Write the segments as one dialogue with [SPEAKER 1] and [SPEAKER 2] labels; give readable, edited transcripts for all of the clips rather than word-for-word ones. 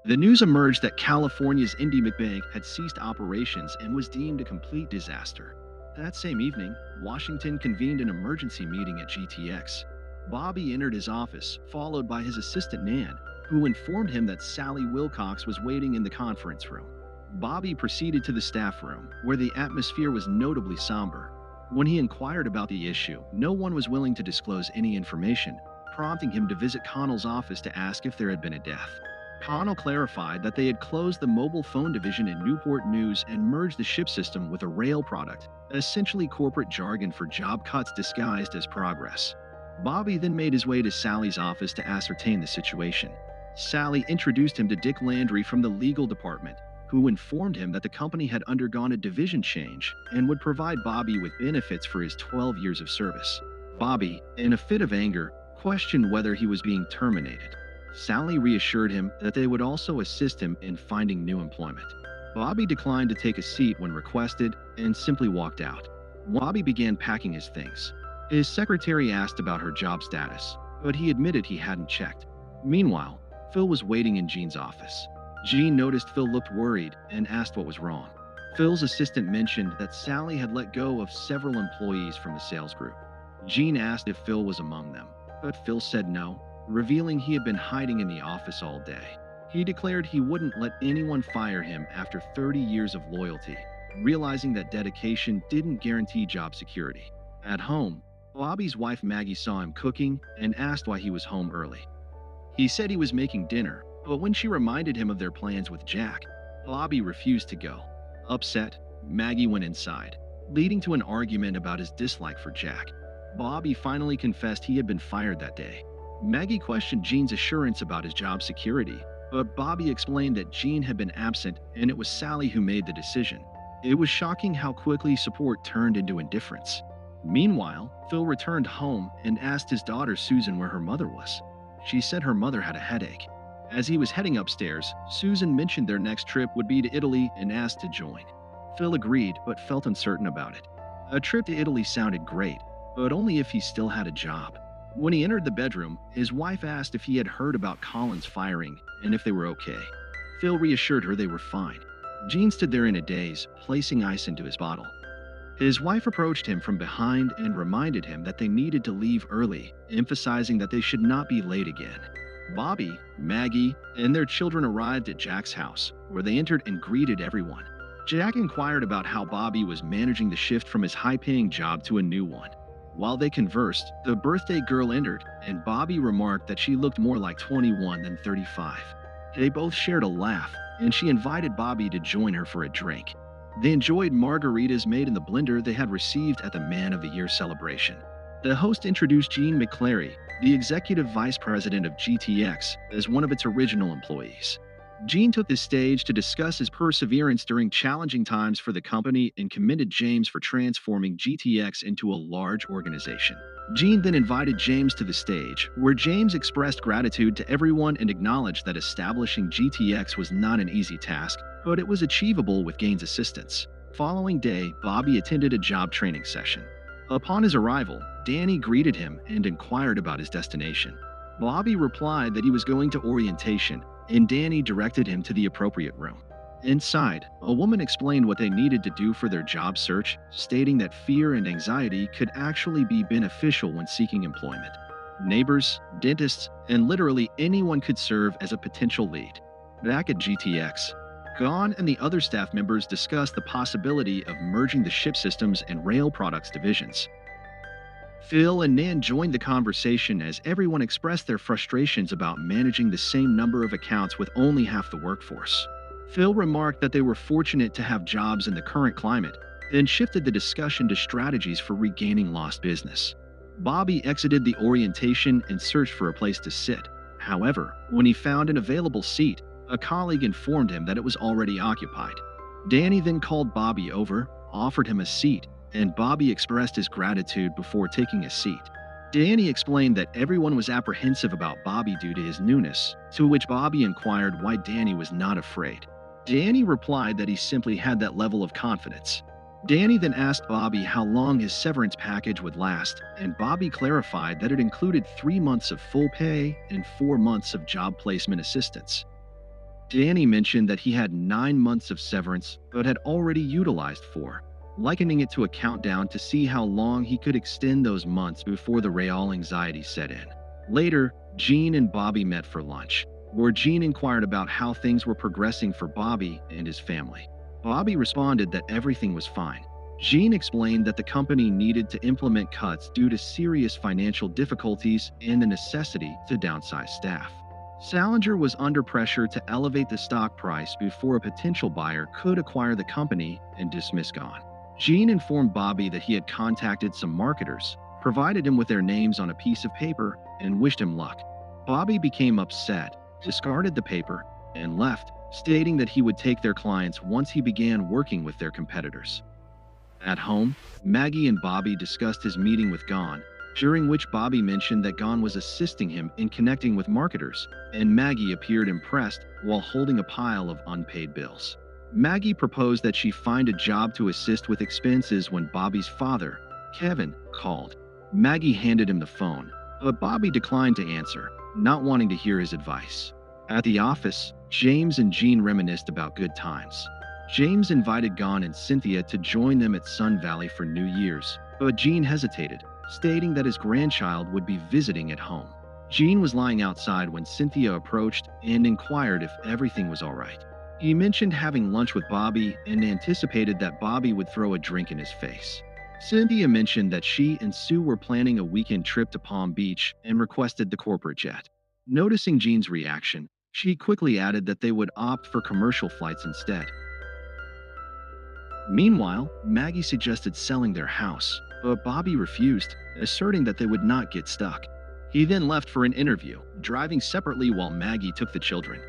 [SPEAKER 1] The news emerged that California's IndyMcBank had ceased operations and was deemed a complete disaster. That same evening, Washington convened an emergency meeting at GTX. Bobby entered his office, followed by his assistant Nan, who informed him that Sally Wilcox was waiting in the conference room. Bobby proceeded to the staff room, where the atmosphere was notably somber. When he inquired about the issue, no one was willing to disclose any information, prompting him to visit Connell's office to ask if there had been a death. Connell clarified that they had closed the mobile phone division in Newport News and merged the ship system with a rail product, essentially corporate jargon for job cuts disguised as progress. Bobby then made his way to Sally's office to ascertain the situation. Sally introduced him to Dick Landry from the legal department, who informed him that the company had undergone a division change and would provide Bobby with benefits for his 12 years of service. Bobby, in a fit of anger, questioned whether he was being terminated. Sally reassured him that they would also assist him in finding new employment. Bobby declined to take a seat when requested and simply walked out. Bobby began packing his things. His secretary asked about her job status, but he admitted he hadn't checked. Meanwhile, Phil was waiting in Jean's office. Jean noticed Phil looked worried and asked what was wrong. Phil's assistant mentioned that Sally had let go of several employees from the sales group. Jean asked if Phil was among them, but Phil said no, revealing he had been hiding in the office all day. He declared he wouldn't let anyone fire him after 30 years of loyalty, realizing that dedication didn't guarantee job security. At home, Bobby's wife Maggie saw him cooking and asked why he was home early. He said he was making dinner, but when she reminded him of their plans with Jack, Bobby refused to go. Upset, Maggie went inside, leading to an argument about his dislike for Jack. Bobby finally confessed he had been fired that day. Maggie questioned Jean's assurance about his job security, but Bobby explained that Jean had been absent and it was Sally who made the decision. It was shocking how quickly support turned into indifference. Meanwhile, Phil returned home and asked his daughter Susan where her mother was. She said her mother had a headache. As he was heading upstairs, Susan mentioned their next trip would be to Italy and asked to join. Phil agreed but felt uncertain about it. A trip to Italy sounded great, but only if he still had a job. When he entered the bedroom, his wife asked if he had heard about Colin's firing and if they were okay. Phil reassured her they were fine. Jean stood there in a daze, placing ice into his bottle. His wife approached him from behind and reminded him that they needed to leave early, emphasizing that they should not be late again. Bobby, Maggie, and their children arrived at Jack's house, where they entered and greeted everyone. Jack inquired about how Bobby was managing the shift from his high-paying job to a new one. While they conversed, the birthday girl entered, and Bobby remarked that she looked more like 21 than 35. They both shared a laugh, and she invited Bobby to join her for a drink. They enjoyed margaritas made in the blender they had received at the Man of the Year celebration. The host introduced Gene McClary, the executive vice president of GTX, as one of its original employees. Gene took the stage to discuss his perseverance during challenging times for the company and commended James for transforming GTX into a large organization. Gene then invited James to the stage, where James expressed gratitude to everyone and acknowledged that establishing GTX was not an easy task, but it was achievable with Gaines' assistance. Following day, Bobby attended a job training session. Upon his arrival, Danny greeted him and inquired about his destination. Bobby replied that he was going to orientation, and Danny directed him to the appropriate room. Inside, a woman explained what they needed to do for their job search, stating that fear and anxiety could actually be beneficial when seeking employment. Neighbors, dentists, and literally anyone could serve as a potential lead. Back at GTX, Gon and the other staff members discussed the possibility of merging the ship systems and rail products divisions. Phil and Nan joined the conversation as everyone expressed their frustrations about managing the same number of accounts with only half the workforce. Phil remarked that they were fortunate to have jobs in the current climate, then shifted the discussion to strategies for regaining lost business. Bobby exited the orientation and searched for a place to sit. However, when he found an available seat, a colleague informed him that it was already occupied. Danny then called Bobby over, offered him a seat, and Bobby expressed his gratitude before taking a seat. Danny explained that everyone was apprehensive about Bobby due to his newness, to which Bobby inquired why Danny was not afraid. Danny replied that he simply had that level of confidence. Danny then asked Bobby how long his severance package would last, and Bobby clarified that it included 3 months of full pay and 4 months of job placement assistance. Danny mentioned that he had 9 months of severance but had already utilized 4, likening it to a countdown to see how long he could extend those months before the real anxiety set in. Later, Gene and Bobby met for lunch, where Gene inquired about how things were progressing for Bobby and his family. Bobby responded that everything was fine. Gene explained that the company needed to implement cuts due to serious financial difficulties and the necessity to downsize staff. Salinger was under pressure to elevate the stock price before a potential buyer could acquire the company and dismiss Gone. Gene informed Bobby that he had contacted some marketers, provided him with their names on a piece of paper, and wished him luck. Bobby became upset, discarded the paper, and left, stating that he would take their clients once he began working with their competitors. At home, Maggie and Bobby discussed his meeting with Gone, during which Bobby mentioned that Gone was assisting him in connecting with marketers, and Maggie appeared impressed while holding a pile of unpaid bills. Maggie proposed that she find a job to assist with expenses when Bobby's father, Kevin, called. Maggie handed him the phone, but Bobby declined to answer, not wanting to hear his advice. At the office, James and Jean reminisced about good times. James invited Gone and Cynthia to join them at Sun Valley for New Year's, but Jean hesitated, stating that his grandchild would be visiting at home. Jean was lying outside when Cynthia approached and inquired if everything was all right. He mentioned having lunch with Bobby and anticipated that Bobby would throw a drink in his face. Cynthia mentioned that she and Sue were planning a weekend trip to Palm Beach and requested the corporate jet. Noticing Jean's reaction, she quickly added that they would opt for commercial flights instead. Meanwhile, Maggie suggested selling their house, but Bobby refused, asserting that they would not get stuck. He then left for an interview, driving separately while Maggie took the children.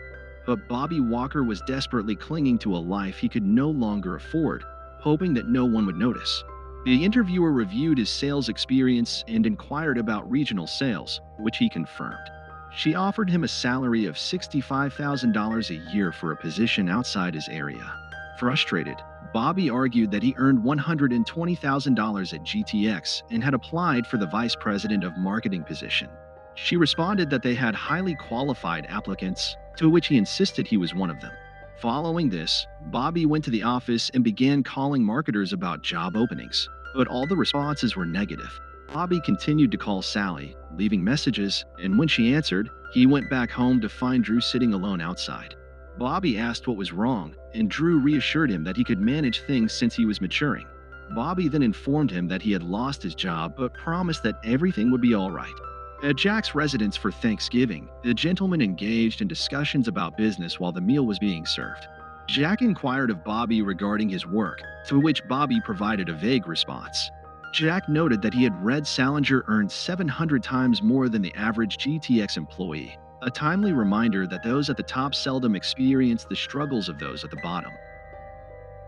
[SPEAKER 1] But Bobby Walker was desperately clinging to a life he could no longer afford, hoping that no one would notice. The interviewer reviewed his sales experience and inquired about regional sales, which he confirmed. She offered him a salary of $65,000 a year for a position outside his area. Frustrated, Bobby argued that he earned $120,000 at GTX and had applied for the vice president of marketing position. She responded that they had highly qualified applicants, to which he insisted he was one of them. Following this, Bobby went to the office and began calling marketers about job openings, but all the responses were negative. Bobby continued to call Sally, leaving messages, and when she answered, he went back home to find Drew sitting alone outside. Bobby asked what was wrong, and Drew reassured him that he could manage things since he was maturing. Bobby then informed him that he had lost his job but promised that everything would be all right. At Jack's residence for Thanksgiving, the gentlemen engaged in discussions about business while the meal was being served. Jack inquired of Bobby regarding his work, to which Bobby provided a vague response. Jack noted that he had read Salinger earned 700 times more than the average GTX employee, a timely reminder that those at the top seldom experience the struggles of those at the bottom.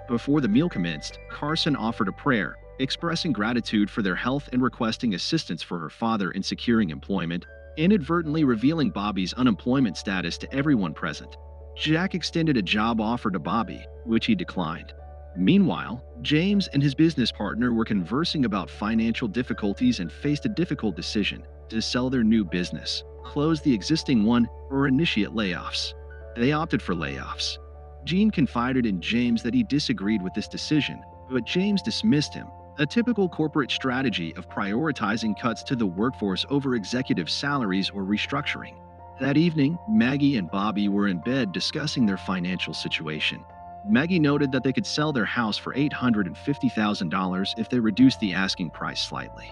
[SPEAKER 1] Before the meal commenced, Carson offered a prayer, expressing gratitude for their health and requesting assistance for her father in securing employment, inadvertently revealing Bobby's unemployment status to everyone present. Jack extended a job offer to Bobby, which he declined. Meanwhile, James and his business partner were conversing about financial difficulties and faced a difficult decision to sell their new business, close the existing one, or initiate layoffs. They opted for layoffs. Gene confided in James that he disagreed with this decision, but James dismissed him, a typical corporate strategy of prioritizing cuts to the workforce over executive salaries or restructuring. That evening, Maggie and Bobby were in bed discussing their financial situation. Maggie noted that they could sell their house for $850,000 if they reduced the asking price slightly.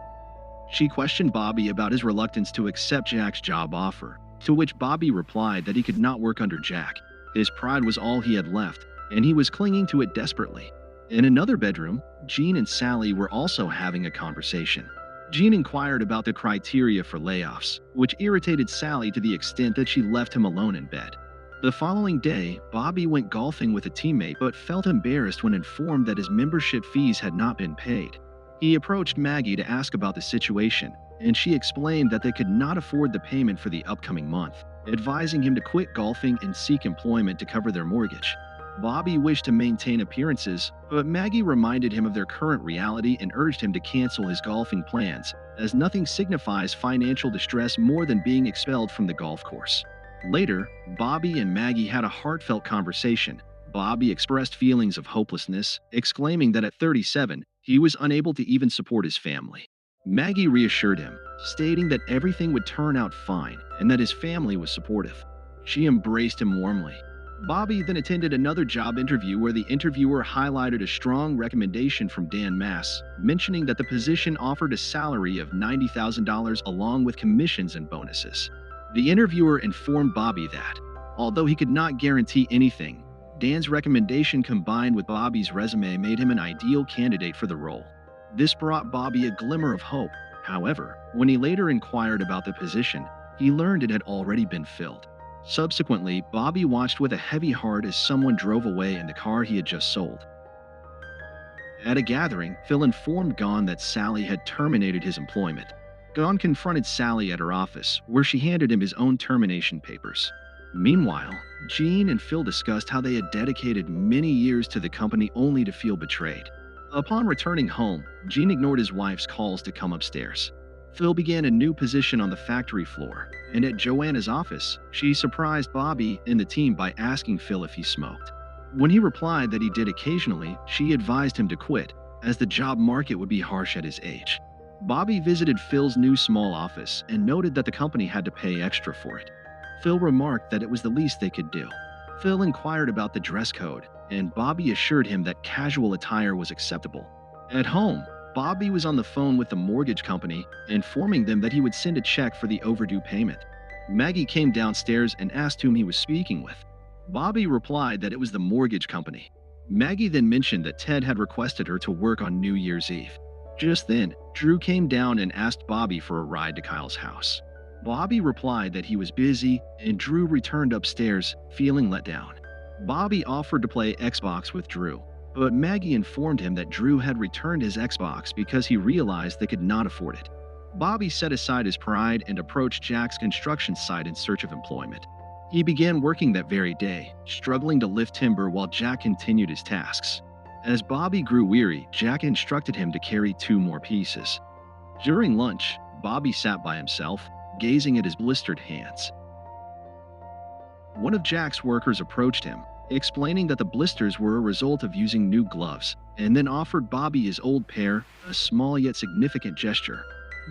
[SPEAKER 1] She questioned Bobby about his reluctance to accept Jack's job offer, to which Bobby replied that he could not work under Jack. His pride was all he had left, and he was clinging to it desperately. In another bedroom, Gene and Sally were also having a conversation. Gene inquired about the criteria for layoffs, which irritated Sally to the extent that she left him alone in bed. The following day, Bobby went golfing with a teammate but felt embarrassed when informed that his membership fees had not been paid. He approached Maggie to ask about the situation, and she explained that they could not afford the payment for the upcoming month, advising him to quit golfing and seek employment to cover their mortgage. Bobby wished to maintain appearances, but Maggie reminded him of their current reality and urged him to cancel his golfing plans, as nothing signifies financial distress more than being expelled from the golf course. Later, Bobby and Maggie had a heartfelt conversation. Bobby expressed feelings of hopelessness, exclaiming that at 37, he was unable to even support his family. Maggie reassured him, stating that everything would turn out fine and that his family was supportive. She embraced him warmly. Bobby then attended another job interview where the interviewer highlighted a strong recommendation from Dan Mass, mentioning that the position offered a salary of $90,000 along with commissions and bonuses. The interviewer informed Bobby that, although he could not guarantee anything, Dan's recommendation combined with Bobby's resume made him an ideal candidate for the role. This brought Bobby a glimmer of hope. However, when he later inquired about the position, he learned it had already been filled. Subsequently, Bobby watched with a heavy heart as someone drove away in the car he had just sold. At a gathering, Phil informed Gon that Sally had terminated his employment. Gon confronted Sally at her office, where she handed him his own termination papers. Meanwhile, Jean and Phil discussed how they had dedicated many years to the company only to feel betrayed. Upon returning home, Jean ignored his wife's calls to come upstairs. Phil began a new position on the factory floor, and at Joanna's office, she surprised Bobby and the team by asking Phil if he smoked. When he replied that he did occasionally, she advised him to quit, as the job market would be harsh at his age. Bobby visited Phil's new small office and noted that the company had to pay extra for it. Phil remarked that it was the least they could do. Phil inquired about the dress code, and Bobby assured him that casual attire was acceptable. At home, Bobby was on the phone with the mortgage company, informing them that he would send a check for the overdue payment. Maggie came downstairs and asked whom he was speaking with. Bobby replied that it was the mortgage company. Maggie then mentioned that Ted had requested her to work on New Year's Eve. Just then, Drew came down and asked Bobby for a ride to Kyle's house. Bobby replied that he was busy, and Drew returned upstairs, feeling let down. Bobby offered to play Xbox with Drew, but Maggie informed him that Drew had returned his Xbox because he realized they could not afford it. Bobby set aside his pride and approached Jack's construction site in search of employment. He began working that very day, struggling to lift timber while Jack continued his tasks. As Bobby grew weary, Jack instructed him to carry 2 more pieces. During lunch, Bobby sat by himself, gazing at his blistered hands. One of Jack's workers approached him, explaining that the blisters were a result of using new gloves, and then offered Bobby his old pair, a small yet significant gesture.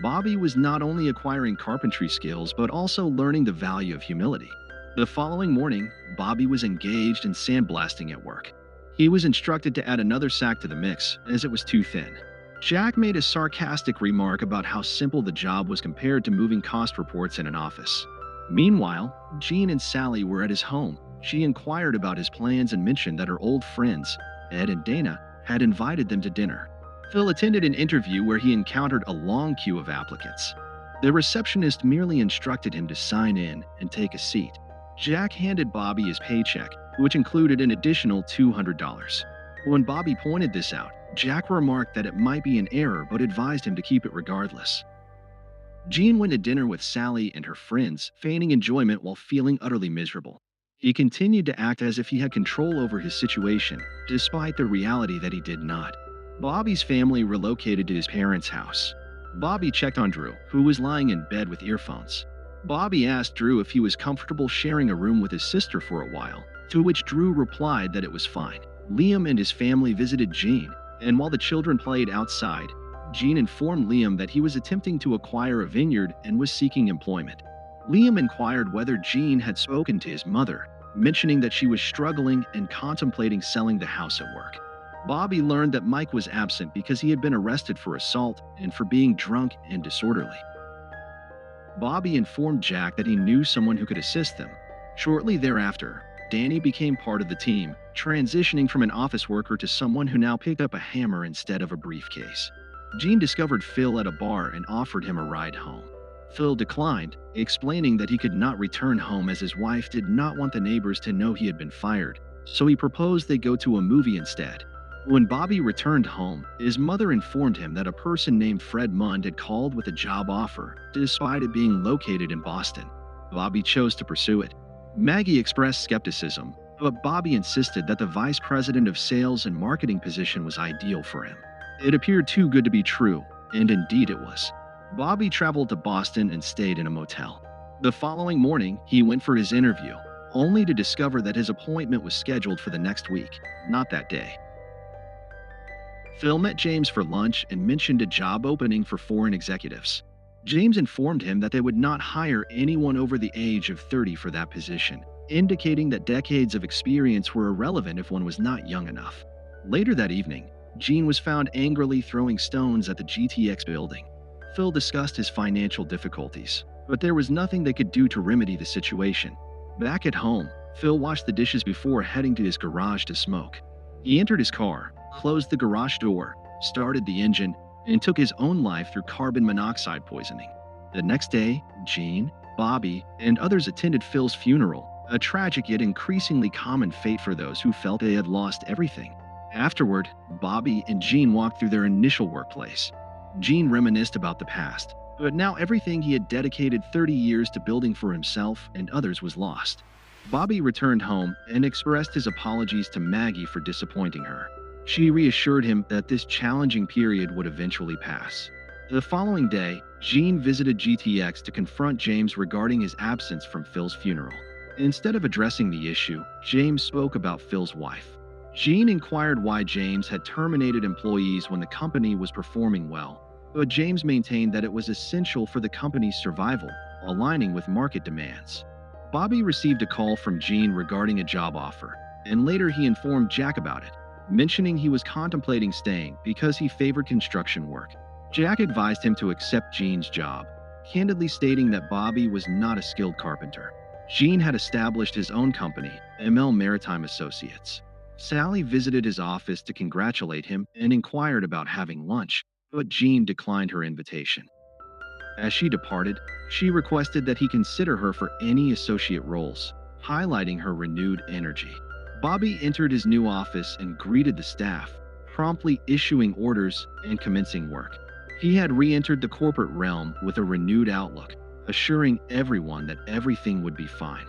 [SPEAKER 1] Bobby was not only acquiring carpentry skills but also learning the value of humility. The following morning, Bobby was engaged in sandblasting at work. He was instructed to add another sack to the mix, as it was too thin. Jack made a sarcastic remark about how simple the job was compared to moving cost reports in an office. Meanwhile, Jean and Sally were at his home. She inquired about his plans and mentioned that her old friends, Ed and Dana, had invited them to dinner. Phil attended an interview where he encountered a long queue of applicants. The receptionist merely instructed him to sign in and take a seat. Jack handed Bobby his paycheck, which included an additional $200. When Bobby pointed this out, Jack remarked that it might be an error but advised him to keep it regardless. Jean went to dinner with Sally and her friends, feigning enjoyment while feeling utterly miserable. He continued to act as if he had control over his situation, despite the reality that he did not. Bobby's family relocated to his parents' house. Bobby checked on Drew, who was lying in bed with earphones. Bobby asked Drew if he was comfortable sharing a room with his sister for a while, to which Drew replied that it was fine. Liam and his family visited Jean, and while the children played outside, Jean informed Liam that he was attempting to acquire a vineyard and was seeking employment. Liam inquired whether Jean had spoken to his mother, mentioning that she was struggling and contemplating selling the house at work. Bobby learned that Mike was absent because he had been arrested for assault and for being drunk and disorderly. Bobby informed Jack that he knew someone who could assist them. Shortly thereafter, Danny became part of the team, transitioning from an office worker to someone who now picked up a hammer instead of a briefcase. Jean discovered Phil at a bar and offered him a ride home. Phil declined, explaining that he could not return home as his wife did not want the neighbors to know he had been fired, so he proposed they go to a movie instead. When Bobby returned home, his mother informed him that a person named Fred Mund had called with a job offer, despite it being located in Boston. Bobby chose to pursue it. Maggie expressed skepticism, but Bobby insisted that the vice president of sales and marketing position was ideal for him. It appeared too good to be true, and indeed it was. Bobby traveled to Boston and stayed in a motel. The following morning, he went for his interview, only to discover that his appointment was scheduled for the next week, not that day. Phil met James for lunch and mentioned a job opening for foreign executives. James informed him that they would not hire anyone over the age of 30 for that position, indicating that decades of experience were irrelevant if one was not young enough. Later that evening, Gene was found angrily throwing stones at the GTX building. Phil discussed his financial difficulties, but there was nothing they could do to remedy the situation. Back at home, Phil washed the dishes before heading to his garage to smoke. He entered his car, closed the garage door, started the engine, and took his own life through carbon monoxide poisoning. The next day, Gene, Bobby, and others attended Phil's funeral, a tragic yet increasingly common fate for those who felt they had lost everything. Afterward, Bobby and Gene walked through their initial workplace. Gene reminisced about the past, but now everything he had dedicated 30 years to building for himself and others was lost. Bobby returned home and expressed his apologies to Maggie for disappointing her. She reassured him that this challenging period would eventually pass. The following day, Gene visited GTX to confront James regarding his absence from Phil's funeral. Instead of addressing the issue, James spoke about Phil's wife. Gene inquired why James had terminated employees when the company was performing well, but James maintained that it was essential for the company's survival, aligning with market demands. Bobby received a call from Gene regarding a job offer, and later he informed Jack about it, mentioning he was contemplating staying because he favored construction work. Jack advised him to accept Gene's job, candidly stating that Bobby was not a skilled carpenter. Gene had established his own company, ML Maritime Associates. Sally visited his office to congratulate him and inquired about having lunch, but Gene declined her invitation. As she departed, she requested that he consider her for any associate roles, highlighting her renewed energy. Bobby entered his new office and greeted the staff, promptly issuing orders and commencing work. He had re-entered the corporate realm with a renewed outlook, assuring everyone that everything would be fine.